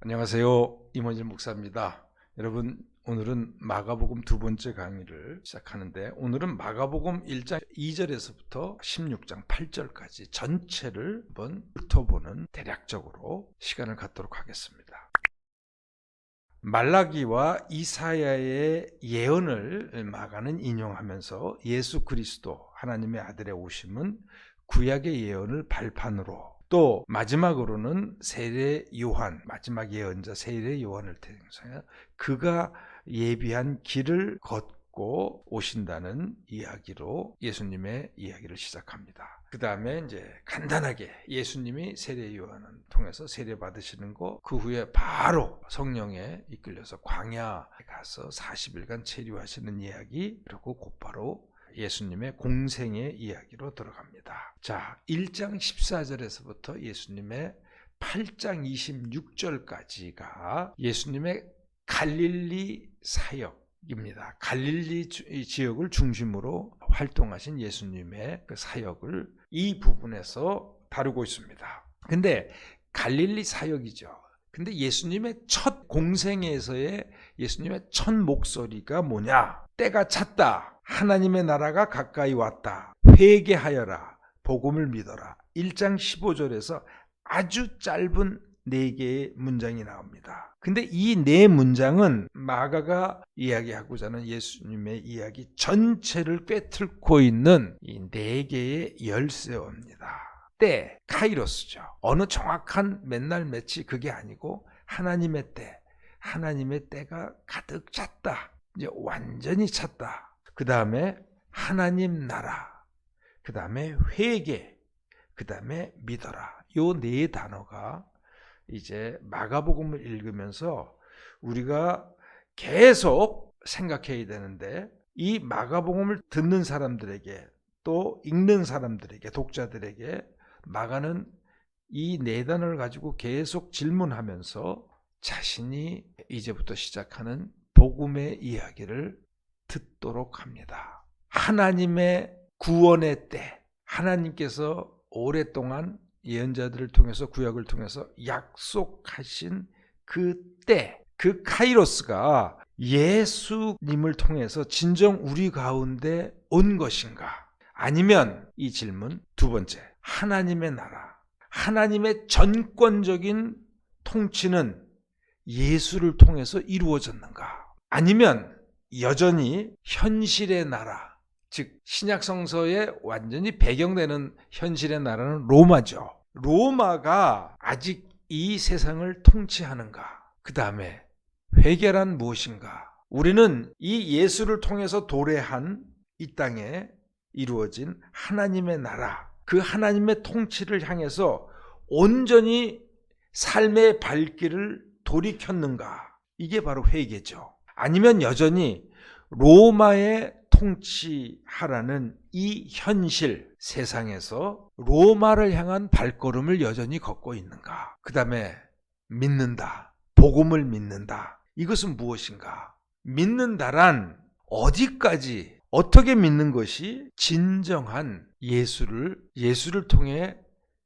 안녕하세요. 임원진 목사입니다. 여러분, 오늘은 마가복음 두 번째 강의를 시작하는데, 오늘은 마가복음 1장 2절에서부터 16장 8절까지 전체를 한번 훑어보는 대략적으로 시간을 갖도록 하겠습니다. 말라기와 이사야의 예언을 마가는 인용하면서 예수 그리스도 하나님의 아들의 오심은 구약의 예언을 발판으로, 또 마지막으로는 세례 요한, 마지막 예언자 세례 요한을 통해서 그가 예비한 길을 걷고 오신다는 이야기로 예수님의 이야기를 시작합니다. 그 다음에 이제 간단하게 예수님이 세례 요한을 통해서 세례 받으시는 거, 그 후에 바로 성령에 이끌려서 광야에 가서 40일간 체류하시는 이야기, 그리고 곧바로 예수님의 공생의 이야기로 들어갑니다. 자, 1장 14절에서부터 예수님의 8장 26절까지가 예수님의 갈릴리 사역입니다. 갈릴리 지역을 중심으로 활동하신 예수님의 그 사역을 이 부분에서 다루고 있습니다. 근데 갈릴리 사역이죠. 근데 예수님의 첫 공생에서의 예수님의 첫 목소리가 뭐냐? 때가 찼다. 하나님의 나라가 가까이 왔다. 회개하여라. 복음을 믿어라. 1장 15절에서 아주 짧은 4개의 문장이 나옵니다. 근데 이 4문장은 마가가 이야기하고자 하는 예수님의 이야기 전체를 꿰뚫고 있는 이 4개의 열쇠입니다. 때, 카이로스죠. 어느 정확한 맨날 며칠 그게 아니고 하나님의 때, 하나님의 때가 가득 찼다. 이제 완전히 찼다. 그 다음에 하나님 나라, 그 다음에 회개, 그 다음에 믿어라. 요 4단어가 이제 마가복음을 읽으면서 우리가 계속 생각해야 되는데, 이 마가복음을 듣는 사람들에게, 또 읽는 사람들에게, 독자들에게 마가는 이 4단어를 가지고 계속 질문하면서 자신이 이제부터 시작하는 복음의 이야기를 듣도록 합니다. 하나님의 구원의 때, 하나님께서 오랫동안 예언자들을 통해서, 구약을 통해서 약속하신 그 때, 그 카이로스가 예수님을 통해서 진정 우리 가운데 온 것인가? 아니면 이 질문 두 번째, 하나님의 나라, 하나님의 전권적인 통치는 예수를 통해서 이루어졌는가? 아니면 여전히 현실의 나라, 즉 신약 성서에 완전히 배경되는 현실의 나라는 로마죠. 로마가 아직 이 세상을 통치하는가? 그 다음에 회개란 무엇인가? 우리는 이 예수를 통해서 도래한 이 땅에 이루어진 하나님의 나라, 그 하나님의 통치를 향해서 온전히 삶의 발길을 돌이켰는가? 이게 바로 회개죠. 아니면 여전히 로마의 통치하라는 이 현실 세상에서 로마를 향한 발걸음을 여전히 걷고 있는가? 그 다음에 믿는다. 복음을 믿는다. 이것은 무엇인가? 믿는다란 어디까지, 어떻게 믿는 것이 진정한 예수를 통해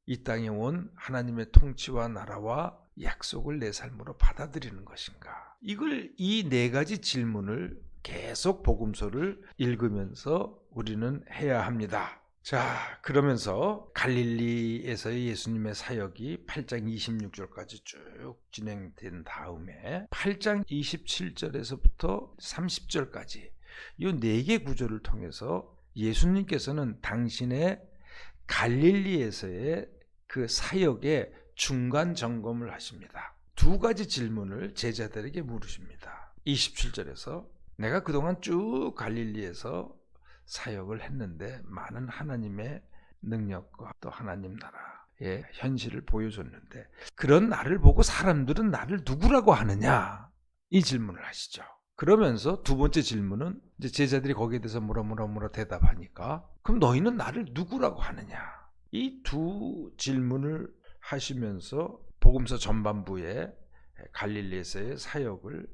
이 땅에 온 하나님의 통치와 나라와 약속을 내 삶으로 받아들이는 것인가? 이걸 이 4가지 질문을 계속 복음서를 읽으면서 우리는 해야 합니다. 자, 그러면서 갈릴리에서의 예수님의 사역이 8장 26절까지 쭉 진행된 다음에 8장 27절에서부터 30절까지 이 4개 구절을 통해서 예수님께서는 당신의 갈릴리에서의 그 사역의 중간 점검을 하십니다. 2가지 질문을 제자들에게 물으십니다. 27절에서 내가 그동안 쭉 갈릴리에서 사역을 했는데 많은 하나님의 능력과 또 하나님 나라의 현실을 보여줬는데, 그런 나를 보고 사람들은 나를 누구라고 하느냐? 이 질문을 하시죠. 그러면서 2번째 질문은 이제 제자들이 거기에 대해서 뭐라 대답하니까, 그럼 너희는 나를 누구라고 하느냐? 이 2 질문을 하시면서 복음서 전반부에 갈릴리에서의 사역을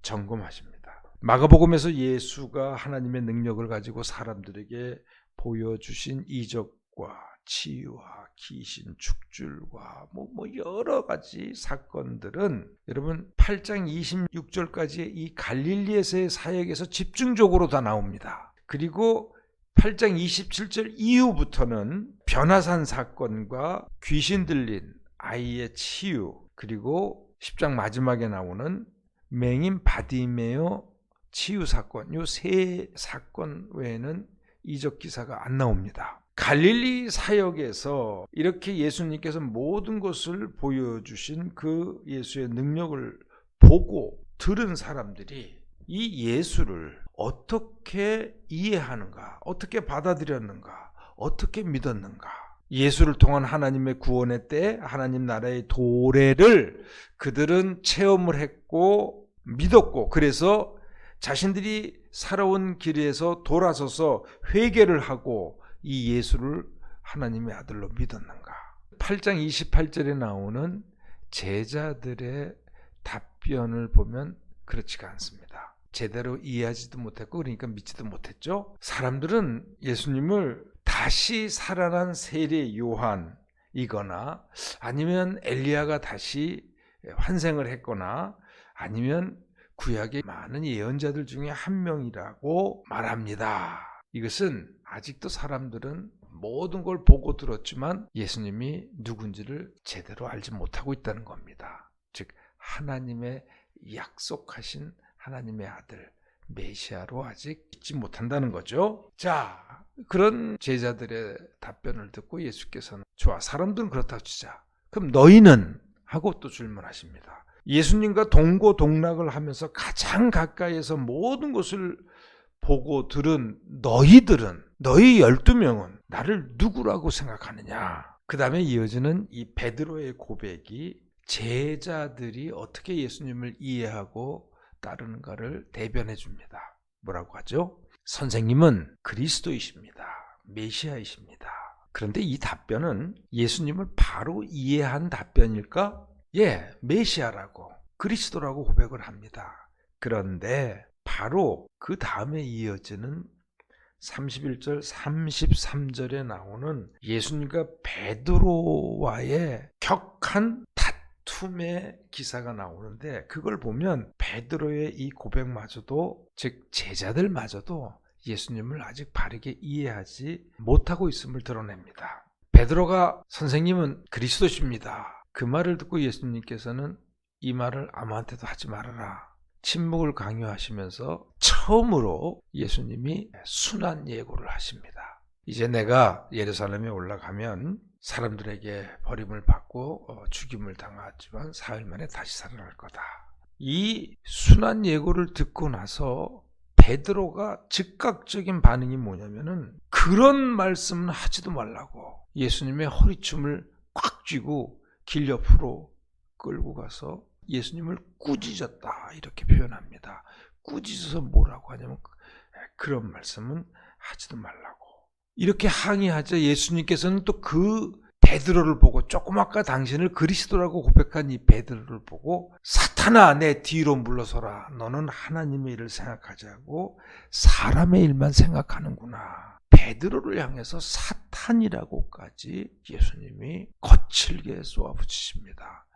점검하십니다. 마가복음에서 예수가 하나님의 능력을 가지고 사람들에게 보여주신 이적과 치유와 귀신 축줄과 뭐 여러 가지 사건들은 여러분 8장 26절까지의 이 갈릴리에서의 사역에서 집중적으로 다 나옵니다. 그리고 8장 27절 이후부터는 변화산 사건과 귀신 들린 아이의 치유, 그리고 10장 마지막에 나오는 맹인 바디메오 치유 사건, 이 세 사건 외에는 이적 기사가 안 나옵니다. 갈릴리 사역에서 이렇게 예수님께서 모든 것을 보여주신 그 예수의 능력을 보고 들은 사람들이 이 예수를 어떻게 이해하는가, 어떻게 받아들였는가, 어떻게 믿었는가, 예수를 통한 하나님의 구원의 때 하나님 나라의 도래를 그들은 체험을 했고 믿었고, 그래서 자신들이 살아온 길에서 돌아서서 회개를 하고 이 예수를 하나님의 아들로 믿었는가. 8장 28절에 나오는 제자들의 답변을 보면 그렇지가 않습니다. 제대로 이해하지도 못했고 그러니까 믿지도 못했죠. 사람들은 예수님을 다시 살아난 세례 요한이거나 아니면 엘리야가 다시 환생을 했거나 아니면 구약의 많은 예언자들 중에 한 명이라고 말합니다. 이것은 아직도 사람들은 모든 걸 보고 들었지만 예수님이 누군지를 제대로 알지 못하고 있다는 겁니다. 즉 하나님의 약속하신 하나님의 아들 메시아로 아직 믿지 못한다는 거죠. 자, 그런 제자들의 답변을 듣고 예수께서는 좋아, 사람들은 그렇다고 치자. 그럼 너희는? 하고 또 질문하십니다. 예수님과 동고동락을 하면서 가장 가까이에서 모든 것을 보고 들은 너희들은, 너희 12명은 나를 누구라고 생각하느냐. 그 다음에 이어지는 이 베드로의 고백이 제자들이 어떻게 예수님을 이해하고 따르는가를 대변해 줍니다. 뭐라고 하죠? 선생님은 그리스도이십니다. 메시아이십니다. 그런데 이 답변은 예수님을 바로 이해한 답변일까? 예, 메시아라고 그리스도라고 고백을 합니다. 그런데 바로 그 다음에 이어지는 31절 33절에 나오는 예수님과 베드로와의 격한 다툼의 기사가 나오는데, 그걸 보면 베드로의 이 고백마저도, 즉 제자들마저도 예수님을 아직 바르게 이해하지 못하고 있음을 드러냅니다. 베드로가 선생님은 그리스도십니다. 그 말을 듣고 예수님께서는 이 말을 아무한테도 하지 말아라. 침묵을 강요하시면서 처음으로 예수님이 순환 예고를 하십니다. 이제 내가 예루살렘에 올라가면 사람들에게 버림을 받고 죽임을 당하지만 사흘 만에 다시 살아날 거다. 이 순환 예고를 듣고 나서 베드로가 즉각적인 반응이 뭐냐면은 그런 말씀은 하지도 말라고 예수님의 허리춤을 꽉 쥐고 길 옆으로 끌고 가서 예수님을 꾸짖었다, 이렇게 표현합니다. 꾸짖어서 뭐라고 하냐면 그런 말씀은 하지도 말라고 이렇게 항의하자 예수님께서는 또 그 베드로를 보고, 조금 아까 당신을 그리스도라고 고백한 이 베드로를 보고 사탄아, 내 뒤로 물러서라. 너는 하나님의 일을 생각하지 않고 사람의 일만 생각하는구나. 베드로를 향해서 사탄이라고까지 예수님이 거칠게 쏘아붙이십니다.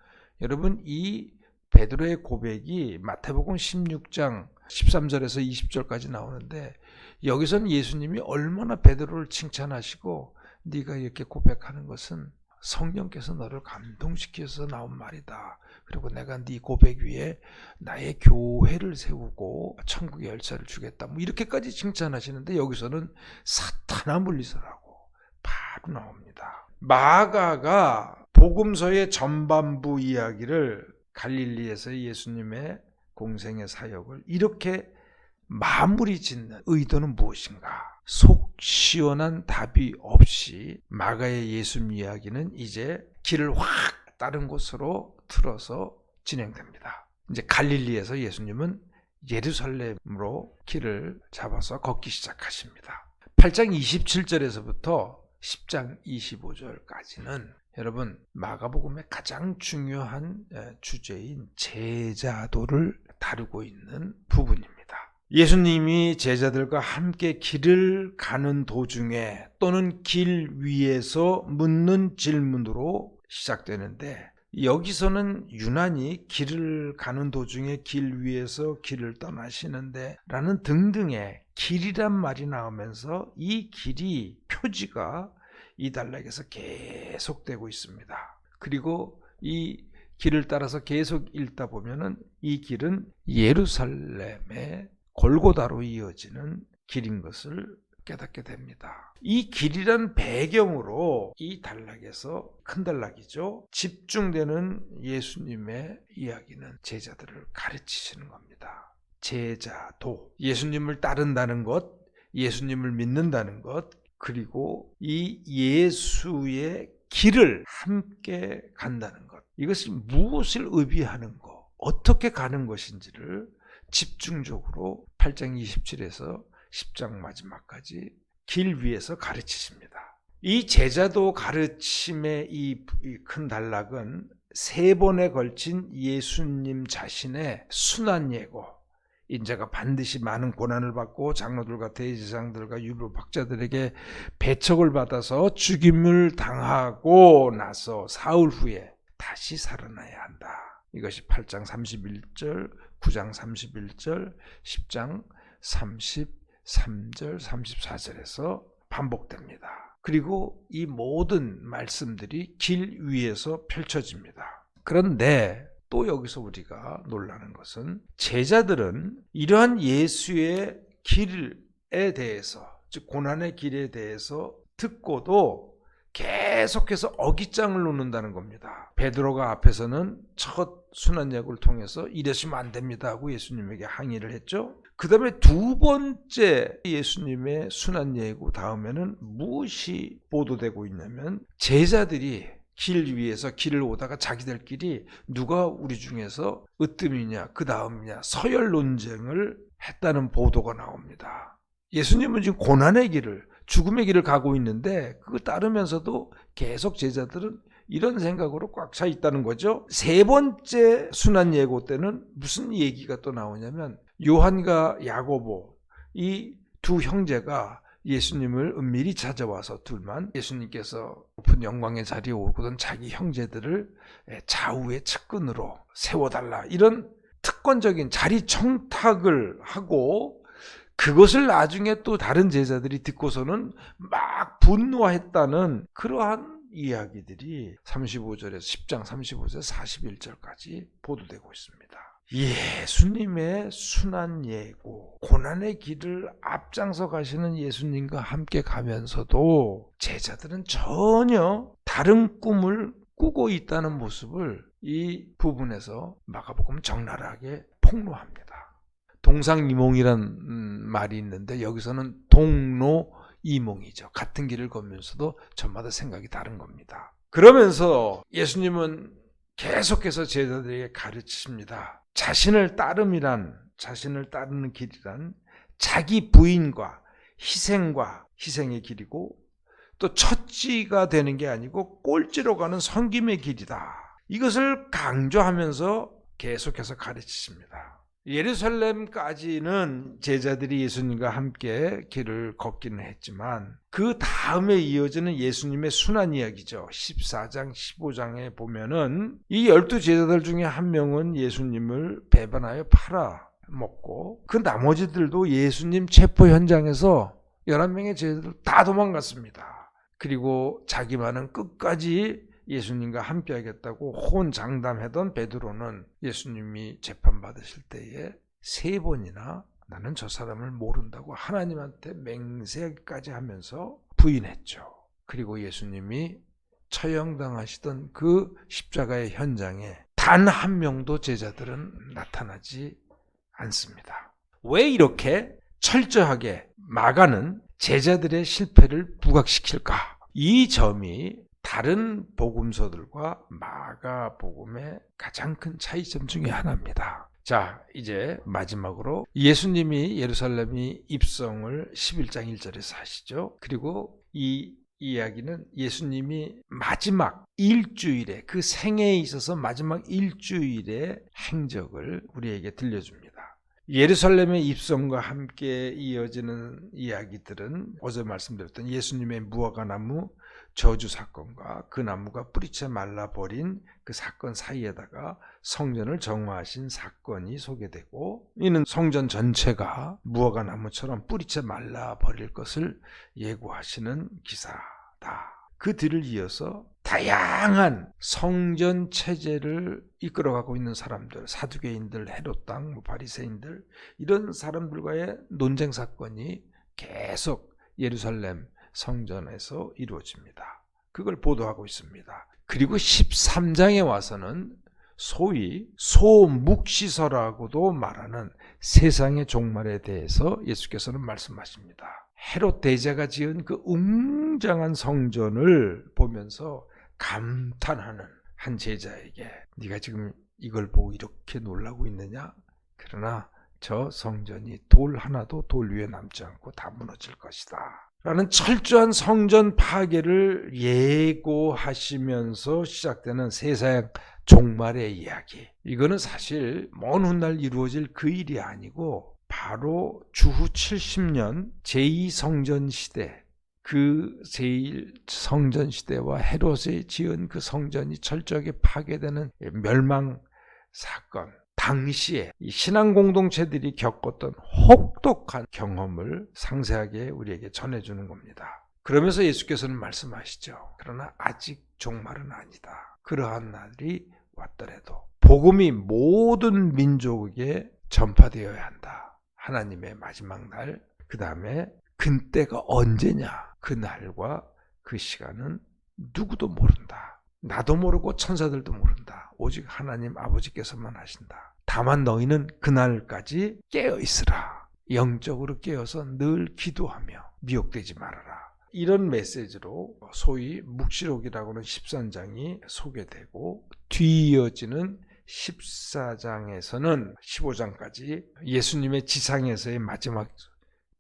여러분, 이 베드로의 고백이 마태복음 16장 13절에서 20절까지 나오는데, 여기서는 예수님이 얼마나 베드로를 칭찬하시고 네가 이렇게 고백하는 것은 성령께서 너를 감동시켜서 나온 말이다. 그리고 내가 네 고백 위에 나의 교회를 세우고 천국의 열쇠를 주겠다. 뭐 이렇게까지 칭찬하시는데, 여기서는 사탄아 물리서라고 바로 나옵니다. 마가가 복음서의 전반부 이야기를, 갈릴리에서 예수님의 공생의 사역을 이렇게 마무리 짓는 의도는 무엇인가? 속 시원한 답이 없이 마가의 예수님 이야기는 이제 길을 확 다른 곳으로 틀어서 진행됩니다. 이제 갈릴리에서 예수님은 예루살렘으로 길을 잡아서 걷기 시작하십니다. 8장 27절에서부터 10장 25절까지는 여러분 마가복음의 가장 중요한 주제인 제자도를 다루고 있는 부분입니다. 예수님이 제자들과 함께 길을 가는 도중에 또는 길 위에서 묻는 질문으로 시작되는데, 여기서는 유난히 길을 가는 도중에 길 위에서 길을 떠나시는데 라는 등등의 길이란 말이 나오면서 이 길이 표지가 이 단락에서 계속되고 있습니다. 그리고 이 길을 따라서 계속 읽다 보면은 이 길은 예루살렘의 골고다로 이어지는 길인 것을 깨닫게 됩니다. 이 길이란 배경으로 이 단락에서, 큰 단락이죠, 집중되는 예수님의 이야기는 제자들을 가르치시는 겁니다. 제자도, 예수님을 따른다는 것, 예수님을 믿는다는 것, 그리고 이 예수의 길을 함께 간다는 것, 이것이 무엇을 의미하는 것, 어떻게 가는 것인지를 집중적으로 8장 27에서 10장 마지막까지 길 위에서 가르치십니다. 이 제자도 가르침의 이 큰 단락은 3번에 걸친 예수님 자신의 순환 예고, 인자가 반드시 많은 고난을 받고 장로들과 대제사장들과 율법학자들에게 배척을 받아서 죽임을 당하고 나서 사흘 후에 다시 살아나야 한다. 이것이 8장 31절, 9장 31절, 10장 33절, 34절에서 반복됩니다. 그리고 이 모든 말씀들이 길 위에서 펼쳐집니다. 그런데 또 여기서 우리가 놀라는 것은, 제자들은 이러한 예수의 길에 대해서, 즉 고난의 길에 대해서 듣고도 계속해서 어깃장을 놓는다는 겁니다. 베드로가 앞에서는 첫 순환예고를 통해서 이러시면 안 됩니다 하고 예수님에게 항의를 했죠. 그 다음에 두 번째 예수님의 순환예고 다음에는 무엇이 보도되고 있냐면, 제자들이 길 위에서 길을 오다가 자기들끼리 누가 우리 중에서 으뜸이냐 그 다음이냐 서열 논쟁을 했다는 보도가 나옵니다. 예수님은 지금 고난의 길을, 죽음의 길을 가고 있는데 그거 따르면서도 계속 제자들은 이런 생각으로 꽉 차 있다는 거죠. 3번째 순환예고 때는 무슨 얘기가 또 나오냐면, 요한과 야고보, 이 두 형제가 예수님을 은밀히 찾아와서 둘만, 예수님께서 높은 영광의 자리에 오고던 자기 형제들을 좌우의 측근으로 세워달라, 이런 특권적인 자리 청탁을 하고, 그것을 나중에 또 다른 제자들이 듣고서는 막 분노했다는 그러한 이야기들이 35절에서 10장 35절에서 41절까지 보도되고 있습니다. 예수님의 순환예고, 고난의 길을 앞장서 가시는 예수님과 함께 가면서도 제자들은 전혀 다른 꿈을 꾸고 있다는 모습을 이 부분에서 마가복음 적나라하게 폭로합니다. 동상이몽이란 말이 있는데 여기서는 동로이몽이죠. 같은 길을 걷면서도 저마다 생각이 다른 겁니다. 그러면서 예수님은 계속해서 제자들에게 가르치십니다. 자신을 따름이란, 자신을 따르는 길이란 자기 부인과 희생의 길이고, 또 첫지가 되는 게 아니고 꼴찌로 가는 섬김의 길이다. 이것을 강조하면서 계속해서 가르치십니다. 예루살렘까지는 제자들이 예수님과 함께 길을 걷기는 했지만, 그 다음에 이어지는 예수님의 순환 이야기죠. 14장 15장에 보면은 이 12 제자들 중에 한 명은 예수님을 배반하여 팔아먹고, 그 나머지들도 예수님 체포 현장에서 11명의 제자들 다 도망갔습니다. 그리고 자기만은 끝까지 예수님과 함께 하겠다고 호언장담하던 베드로는 예수님이 재판받으실 때에 3번이나 나는 저 사람을 모른다고 하나님한테 맹세까지 하면서 부인했죠. 그리고 예수님이 처형당하시던 그 십자가의 현장에 단 한 명도 제자들은 나타나지 않습니다. 왜 이렇게 철저하게 마가는 제자들의 실패를 부각시킬까? 이 점이 다른 복음서들과 마가복음의 가장 큰 차이점 중에 하나입니다. 자, 이제 마지막으로 예수님이 예루살렘이 입성을 11장 1절에서 하시죠. 그리고 이 이야기는 예수님이 마지막 일주일에, 그 생애에 있어서 마지막 일주일의 행적을 우리에게 들려줍니다. 예루살렘의 입성과 함께 이어지는 이야기들은 어제 말씀드렸던 예수님의 무화과나무 저주 사건과 그 나무가 뿌리채 말라버린 그 사건 사이에다가 성전을 정화하신 사건이 소개되고, 이는 성전 전체가 무화과나무처럼 뿌리채 말라버릴 것을 예고하시는 기사다. 그 뒤를 이어서 다양한 성전 체제를 이끌어가고 있는 사람들, 사두개인들, 헤롯당, 바리새인들, 이런 사람들과의 논쟁 사건이 계속 예루살렘 성전에서 이루어집니다. 그걸 보도하고 있습니다. 그리고 13장에 와서는 소위 소묵시서라고도 말하는 세상의 종말에 대해서 예수께서는 말씀하십니다. 헤롯 대제가 지은 그 웅장한 성전을 보면서 감탄하는 한 제자에게, 네가 지금 이걸 보고 이렇게 놀라고 있느냐? 그러나 저 성전이 돌 하나도 돌 위에 남지 않고 다 무너질 것이다 라는 철저한 성전 파괴를 예고하시면서 시작되는 세상 종말의 이야기. 이거는 사실 먼 훗날 이루어질 그 일이 아니고 바로 주후 70년 제2성전 시대, 그 제1성전 시대와 헤롯이 지은 그 성전이 철저하게 파괴되는 멸망 사건, 당시에 이 신앙 공동체들이 겪었던 혹독한 경험을 상세하게 우리에게 전해주는 겁니다. 그러면서 예수께서는 말씀하시죠. 그러나 아직 종말은 아니다. 그러한 날이 왔더라도 복음이 모든 민족에게 전파되어야 한다. 하나님의 마지막 날, 그 다음에 그때가 언제냐? 그 날과 그 시간은 누구도 모른다. 나도 모르고 천사들도 모른다. 오직 하나님 아버지께서만 하신다. 다만 너희는 그날까지 깨어있으라. 영적으로 깨어서 늘 기도하며 미혹되지 말아라. 이런 메시지로 소위 묵시록이라고 하는 13장이 소개되고, 뒤이어지는 14장에서는 15장까지 예수님의 지상에서의 마지막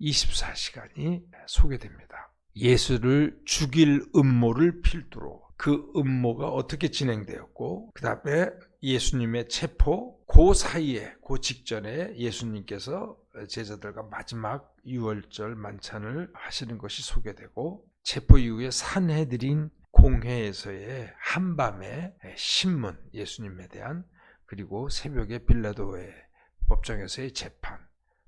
24시간이 소개됩니다. 예수를 죽일 음모를 필두로 그 음모가 어떻게 진행되었고, 그 다음에 예수님의 체포, 그 사이에, 그 직전에 예수님께서 제자들과 마지막 유월절 만찬을 하시는 것이 소개되고, 체포 이후에 산헤드린 공회에서의 한밤의 신문, 예수님에 대한, 그리고 새벽에 빌라도의 법정에서의 재판,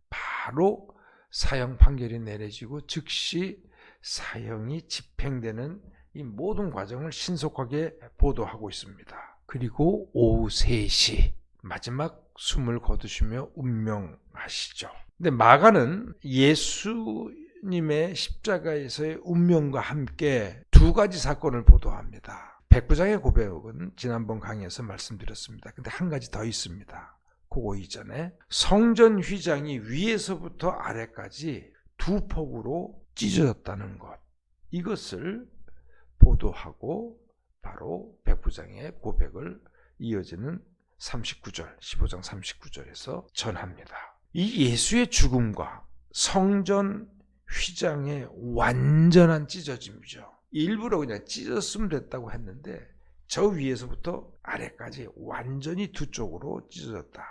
바로 사형 판결이 내려지고 즉시 사형이 집행되는 이 모든 과정을 신속하게 보도하고 있습니다. 그리고 오후 3시 마지막 숨을 거두시며 운명하시죠. 근데 마가는 예수님의 십자가에서의 운명과 함께 두 가지 사건을 보도합니다. 백부장의 고백은 지난번 강의에서 말씀드렸습니다. 근데 한 가지 더 있습니다. 그거 이전에 성전 휘장이 위에서부터 아래까지 두 폭으로 찢어졌다는 것, 이것을 보도하고 바로 백부장의 고백을 이어지는 39절, 15장 39절에서 전합니다. 이 예수의 죽음과 성전 휘장의 완전한 찢어짐이죠. 일부러 그냥 찢었으면 됐다고 했는데 저 위에서부터 아래까지 완전히 두 쪽으로 찢어졌다.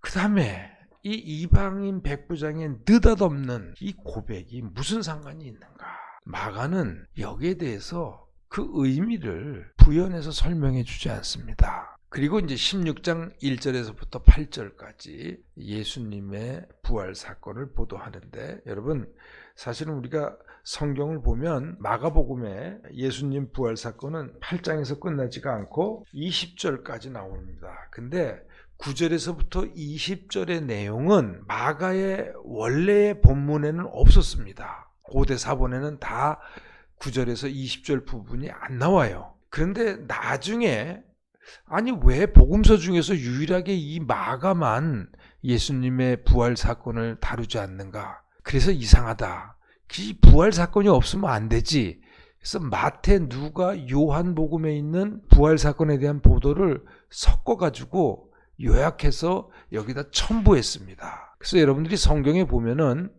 그 다음에 이 이방인 백부장의 느닷없는 이 고백이 무슨 상관이 있는가? 마가는 여기에 대해서 그 의미를 부연해서 설명해 주지 않습니다. 그리고 이제 16장 1절에서부터 8절까지 예수님의 부활 사건을 보도하는데, 여러분 사실은 우리가 성경을 보면 마가복음의 예수님 부활 사건은 8장에서 끝나지가 않고 20절까지 나옵니다. 근데 9절에서부터 20절의 내용은 마가의 원래의 본문에는 없었습니다. 고대 사본에는 다 9절에서 20절 부분이 안 나와요. 그런데 나중에 아니 왜 복음서 중에서 유일하게 이 마가만 예수님의 부활 사건을 다루지 않는가? 그래서 이상하다. 이 부활 사건이 없으면 안 되지. 그래서 마태, 누가, 요한복음에 있는 부활 사건에 대한 보도를 섞어가지고 요약해서 여기다 첨부했습니다. 그래서 여러분들이 성경에 보면은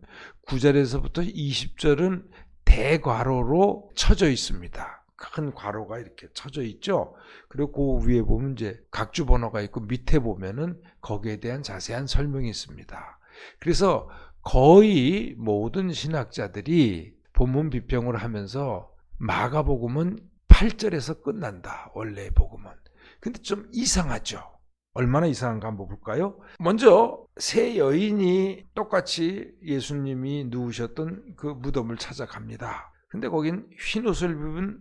9절에서부터 20절은 대괄호로 쳐져 있습니다. 큰 괄호가 이렇게 쳐져 있죠. 그리고 그 위에 보면 이제 각주 번호가 있고 밑에 보면은 거기에 대한 자세한 설명이 있습니다. 그래서 거의 모든 신학자들이 본문 비평을 하면서 마가복음은 8절에서 끝난다. 원래 복음은. 근데 좀 이상하죠. 얼마나 이상한가 한번 볼까요? 먼저 세 여인이 똑같이 예수님이 누우셨던 그 무덤을 찾아갑니다. 근데 거긴 흰 옷을 입은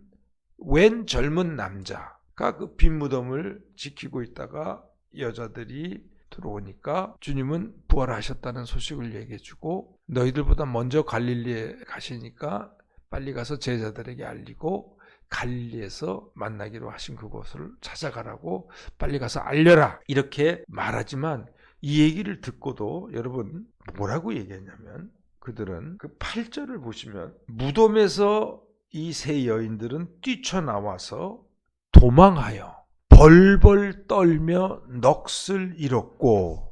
웬 젊은 남자가 그 빈 무덤을 지키고 있다가 여자들이 들어오니까 주님은 부활하셨다는 소식을 얘기해주고 너희들보다 먼저 갈릴리에 가시니까 빨리 가서 제자들에게 알리고 갈릴리에서 만나기로 하신 그곳을 찾아가라고 빨리 가서 알려라 이렇게 말하지만 이 얘기를 듣고도 여러분 뭐라고 얘기했냐면 그들은 그 8절을 보시면 무덤에서 이 세 여인들은 뛰쳐나와서 도망하여 벌벌 떨며 넋을 잃었고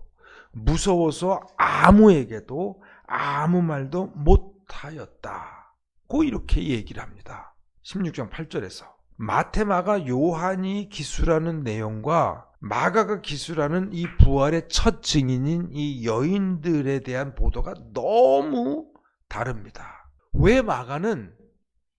무서워서 아무에게도 아무 말도 못하였다. 고 이렇게 얘기를 합니다. 16장 8절에서 마태, 마가, 요한이 기술하는 내용과 마가가 기술하는 이 부활의 첫 증인인 이 여인들에 대한 보도가 너무 다릅니다. 왜 마가는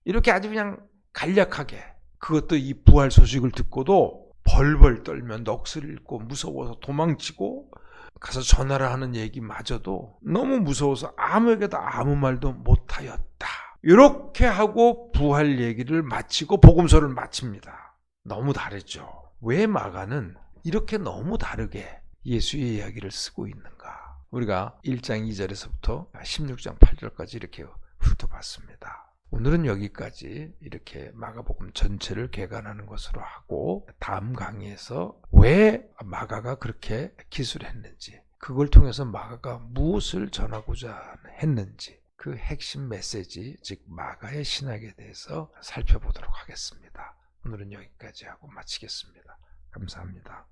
이렇게 아주 그냥 간략하게 그것도 이 부활 소식을 듣고도 벌벌 떨며 넋을 잃고 무서워서 도망치고 가서 전하라 하는 얘기마저도 너무 무서워서 아무에게도 아무 말도 못하였다. 이렇게 하고 부활 얘기를 마치고 복음서를 마칩니다. 너무 다르죠. 왜 마가는 이렇게 너무 다르게 예수의 이야기를 쓰고 있는가? 우리가 1장 2절에서부터 16장 8절까지 이렇게 훑어봤습니다. 오늘은 여기까지 이렇게 마가복음 전체를 개관하는 것으로 하고 다음 강의에서 왜 마가가 그렇게 기술했는지 그걸 통해서 마가가 무엇을 전하고자 했는지 그 핵심 메시지 즉 마가의 신학에 대해서 살펴보도록 하겠습니다. 오늘은 여기까지 하고 마치겠습니다. 감사합니다.